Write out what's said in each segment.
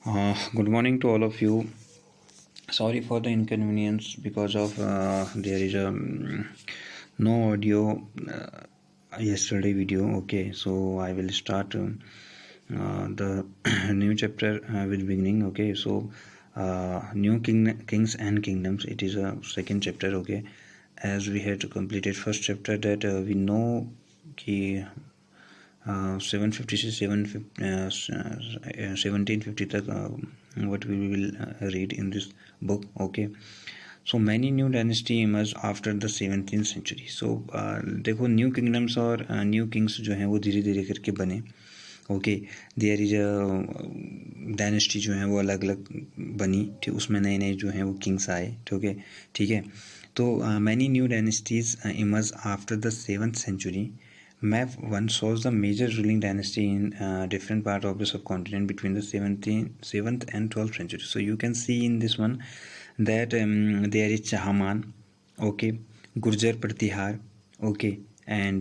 Good morning to all of you. Sorry for the inconvenience because of there is a no audio yesterday video. Okay, so I will start the new chapter with beginning. Okay, so new kings and kingdoms. It is a second chapter. Okay, as we had completed first chapter that we know कि 750 से 1750 तक what we will read in this book. Okay, so many new dynasty emerged after the 17th century. So देखो new kingdoms और new kings जो हैं वो धीरे धीरे करके बने. Okay, there is a dynasty जो है वो अलग अलग बनी. ठीक, उसमें नए नए जो हैं वो किंग्स आए. ठीक है. तो many new dynasties emerge after the 7th century. Map 1 shows the major ruling dynasty in different part of the subcontinent between the 7th and 12th century. So you can see in this one that there is Chahaman, okay, Gurjar Pratihar, okay, and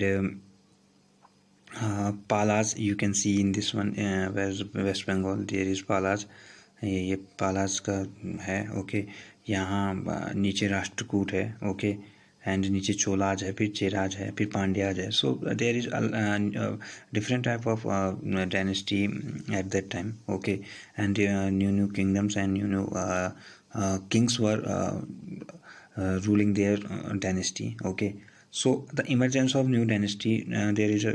Palas. You can see in this one West Bengal there is Palas. ये पालास का है. Okay, यहाँ नीचे राष्ट्रकूट है. Okay, and नीचे चोलाज है, फिर चेराज है, फिर पांड्याज है. So there is different type of dynasty at that time. Okay, and new kingdoms and new kings were ruling their dynasty. Okay, so the emergence of new dynasty, there is a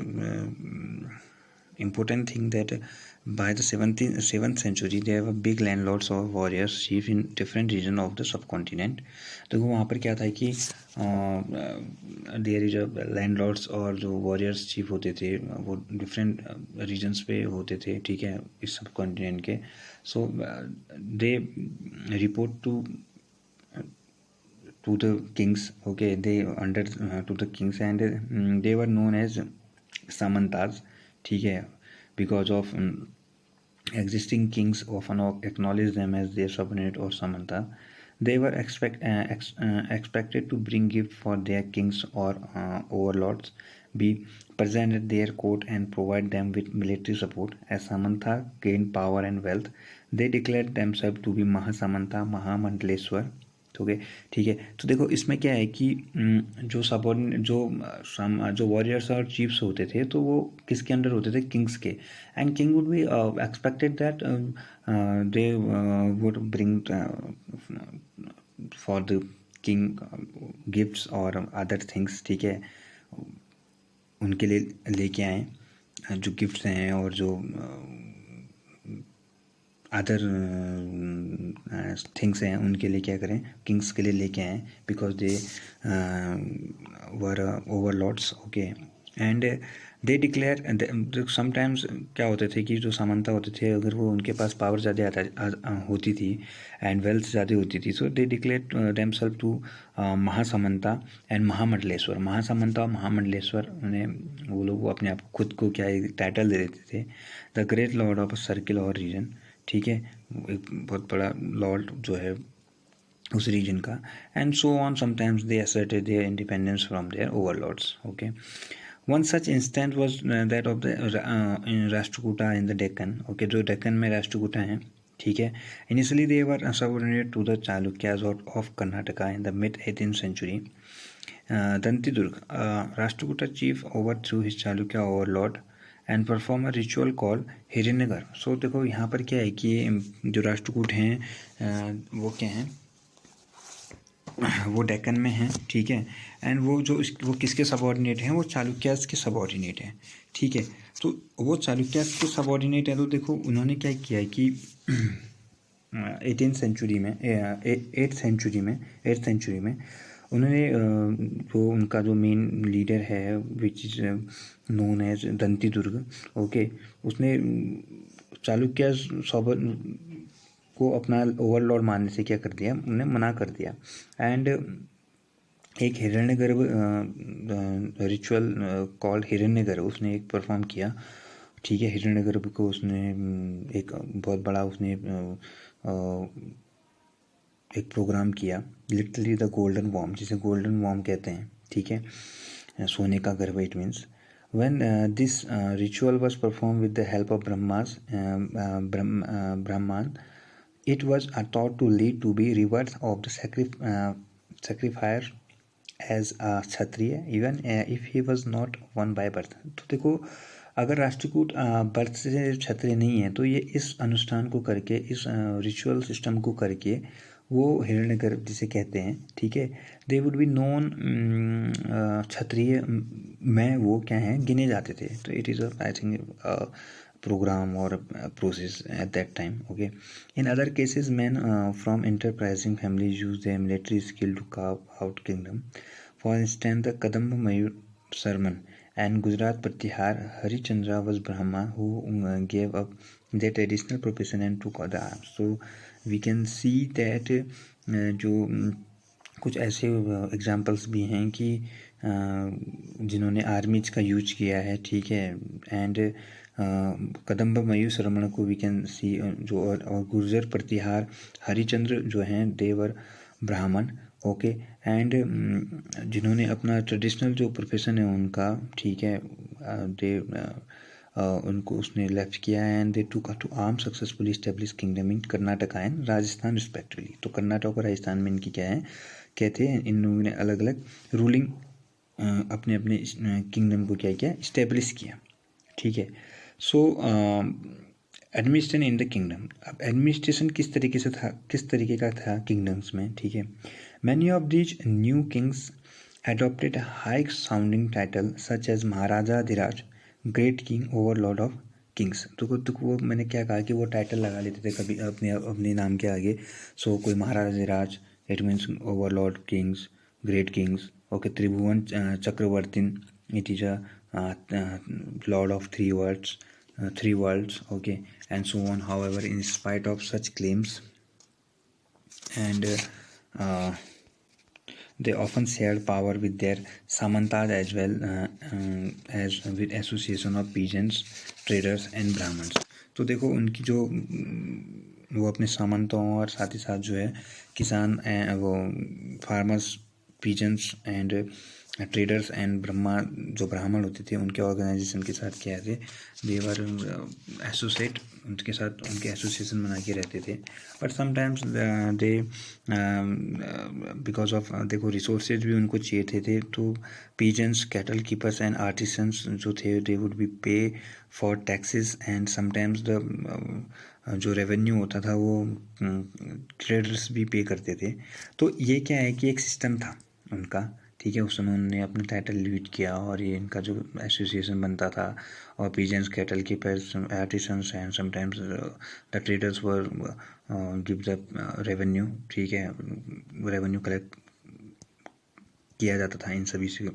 important thing that by the 7th century there were big landlords or warriors chief in different region of the subcontinent. तो वहाँ पर क्या था कि there is landlords और जो warriors chief होते थे वो डिफरेंट रीजन्स पे होते थे. ठीक है, इस सब कॉन्टिनेंट के. सो दे report to the kings. Okay, they under to the kings, and they were known as samantas. ठीक है, because of existing kings often acknowledge them as their subordinate or samanta. They were expected to bring gift for their kings or overlords, be present at their court and provide them with military support. As samanta gained power and wealth, they declared themselves to be Mahasamanta, Mahamandaleshwar. Okay, ठीक है. तो देखो इसमें क्या है कि जो subordinate जो वॉरियर्स और चीफ्स होते थे तो वो किसके अंडर होते थे? किंग्स के. And king would be expected that they would bring for the king gifts और अदर थिंग्स. ठीक है, उनके लिए लेके आए जो गिफ्ट्स हैं और जो अदर थिंग्स हैं उनके लिए क्या करें, किंग्स के लिए लेके आए because they were overlords. Okay, and they declare. Sometimes क्या होते थे कि जो सामंता होते थे अगर वो उनके पास पावर ज़्यादा होती थी एंड वेल्थ ज़्यादा होती थी, so they declare themselves to Mahasamanta and Mahamandaleshwar. Mahasamanta और महामंडलेश्वर ने वो लोग अपने आप खुद को क्या टाइटल दे देते थे, the great Lord of a circle और रीजन. ठीक है, एक बहुत बड़ा लॉर्ड जो है उस रीजन का. And so on sometimes they asserted their independence from their overlords. Okay, one such instance was that of the Rashtrakuta in the Deccan. Okay, जो डेक्कन में राष्ट्रकूटा हैं. ठीक है, initially they were subordinate to the Chalukyas of Karnataka in the mid 18th century. Dantidurga, Rashtrakuta chief over through his Chalukya overlord and perform a ritual call Hiranyagarbha. So देखो यहाँ पर क्या है कि जो राष्ट्रकूट हैं वो क्या हैं, वो डेक्कन में हैं. ठीक है, एंड वो किसके सबऑर्डिनेट हैं? वो चालुक्यास के सबऑर्डिनेट हैं. ठीक है, तो वो चालुक्यास के सबऑर्डिनेट हैं. तो देखो उन्होंने क्या किया है कि 8th century में 8th century में उन्होंने जो उनका जो मेन लीडर है which is known as Dantidurga. ओके, उसने चालुक्य को अपना ओवरलॉर्ड मानने से क्या कर दिया, उन्हें मना कर दिया. एंड एक हिरण्यगर्भ रिचुअल कॉल्ड हिरण्यगर्भ उसने एक परफॉर्म किया. ठीक है, हिरण्यगर्भ को उसने एक बहुत बड़ा उसने एक प्रोग्राम किया, लिटरली द गोल्डन वॉर्म, जिसे गोल्डन वॉर्म कहते हैं. ठीक है, सोने का गर्भ it means. When this ritual was performed with the help of Brahman, it was thought to lead to be rebirth of the sacrificer as a Kshatriya even if he was not one by birth। तो देखो, अगर Rashtrakuta birth से क्षत्रिय नहीं है तो ये इस अनुष्ठान को करके, इस रिचुअल सिस्टम को करके वो हिरण्यगर्भ जिसे कहते हैं, ठीक है, दे वुड बी नोन क्षत्रिय में वो क्या हैं गिने जाते थे। तो it is I think program or process at that time, okay। In other cases, men from enterprising families use their military skill to carve out kingdom. For instance, the Kadamba Mayur Sarman and Gujarat Pratihar Harichandra was Brahma who gave up their traditional profession and took the arms। So we can see that जो कुछ ऐसे examples भी हैं कि जिन्होंने आर्मीज का use किया है, ठीक है। एंड कदम्ब मयूर शरमण को वी कैन सी जो और गुर्जर प्रतिहार हरिचंद्र जो हैं देवर ब्राह्मण, ओके। एंड जिन्होंने अपना ट्रेडिशनल जो प्रोफेशन है उनका, ठीक है, दे उनको उसने लेफ्ट किया and they to arm successfully establish kingdom in Karnataka and Rajasthan respectively. तो कर्नाटक और राजस्थान में इनकी क्या है कहते हैं, इन लोगों ने अलग अलग रूलिंग अपने अपने किंगडम को क्या किया, इस्टेब्लिश किया, ठीक है। So administration in the kingdom. अब एडमिनिस्ट्रेशन किस तरीके से था, किस तरीके का था किंगडम्स में, ठीक है। Many of these new kings adopted high sounding title such as Maharajadhiraja, great king, overlord of kings. तो वो मैंने क्या कहा कि वो टाइटल लगा लेते थे कभी अपने अपने नाम के आगे। सो कोई Maharajadhiraj, it means overlord kings, great kings, okay। Tribhuvan Chakravartin, it is a lord of three worlds, okay, and so on। However, in spite of such claims, and they often shared power with their samantas as well as with association of peasants, traders and brahmins। तो देखो उनकी जो वो अपने सामंतों और साथ ही साथ जो है किसान वो farmers, peasants and traders and जो ब्राह्मण होते थे उनके ऑर्गेनाइजेशन के साथ क्या थे, देवर एसोसिएट, उनके साथ उनके एसोसिएशन बना के रहते थे। But sometimes they because of देखो रिसोर्सेज भी उनको चाहिए थे तो peasants, cattle keepers and artisans जो थे दे वुड बी पे for taxes and sometimes the जो रेवेन्यू होता था वो ट्रेडर्स भी पे करते थे। तो ये क्या है कि एक सिस्टम था उनका, ठीक है। उस समय उन्होंने अपना टाइटल लीड किया और ये इनका जो एसोसिएशन बनता था और peasants, cattle keepers, artisans and sometimes the traders were give the revenue, ठीक है, रेवेन्यू कलेक्ट किया जाता था इन सभी से,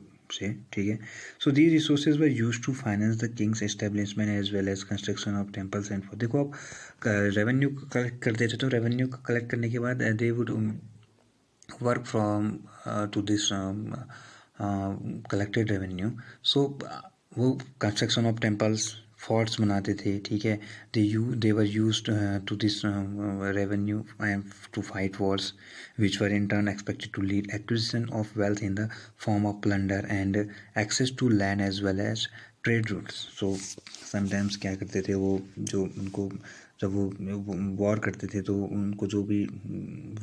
ठीक है। So these resources were use to finance the king's establishment as well as construction of temples and for. देखो आप रेवेन्यू कलेक्ट करते थे तो रेवेन्यू कलेक्ट करने के बाद they would work from to this collected revenue. So वो construction of temples, forts बनाते थे, ठीक है। They were used to this revenue to fight wars which were in turn expected to lead acquisition of wealth in the form of plunder and access to land as well as trade routes। so sometimes क्या करते थे वो, जो उनको जब वो war करते थे तो उनको जो भी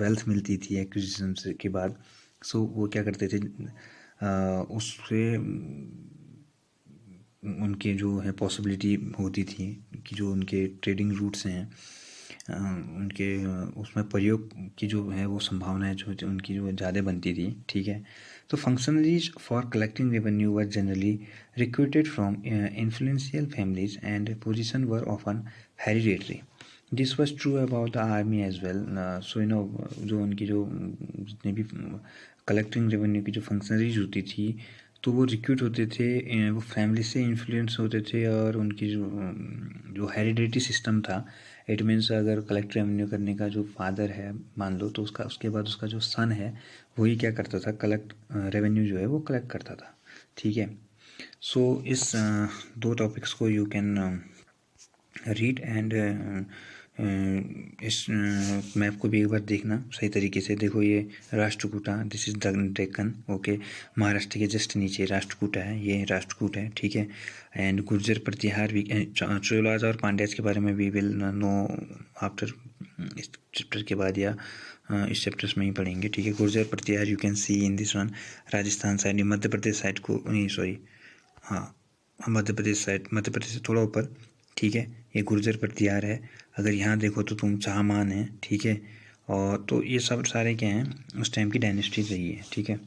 वेल्थ मिलती थी एक्विजिशन से के बाद, सो वो क्या करते थे उससे उनके जो है पॉसिबिलिटी होती थी कि जो उनके ट्रेडिंग रूट्स हैं उनके उसमें प्रयोग की जो है वो संभावनाएं जो उनकी जो ज़्यादा बनती थी, ठीक है। तो functionaries for collecting revenue were generally recruited from influential families and position were often hereditary. This was true about the army as well. So जो उनकी जो जितने भी कलेक्टिंग रेवेन्यू की जो फंक्शनरीज होती थी तो वो रिक्रूट होते थे, वो फैमिली से इन्फ्लुएंस होते थे और उनकी जो हेरिडेटरी सिस्टम था, इट मीन्स अगर कलेक्ट रेवेन्यू करने का जो फादर है मान लो तो उसके बाद उसका जो सन है वही क्या करता था, कलेक्ट रेवेन्यू जो है वो कलेक्ट करता था, ठीक है। सो इस दो टॉपिक्स को यू कैन रीड एंड इस मैप को भी एक बार देखना सही तरीके से। देखो ये Rashtrakuta, this is the Deccan, okay. Maharashtra के जस्ट नीचे राष्ट्रकूटा है, ये राष्ट्रकूट है, ठीक है। एंड गुर्जर प्रतिहार भी, चोलाज और पांड्याज के बारे में भी विल नो आफ्टर, इस चैप्टर के बाद या इस चैप्टर्स में ही पढ़ेंगे, ठीक है। Gurjara Pratihara you can see in this one, Rajasthan side, Madhya Pradesh side को, नहीं सॉरी, हाँ मध्य प्रदेश साइड, मध्य प्रदेश से थोड़ा ऊपर, ठीक है। ये गुर्जर प्रतिहार है। अगर यहाँ देखो तो तुम चाहमान है, ठीक है। और तो ये सब सारे क्या हैं, उस टाइम की डायनेस्टीज रही है, ठीक है।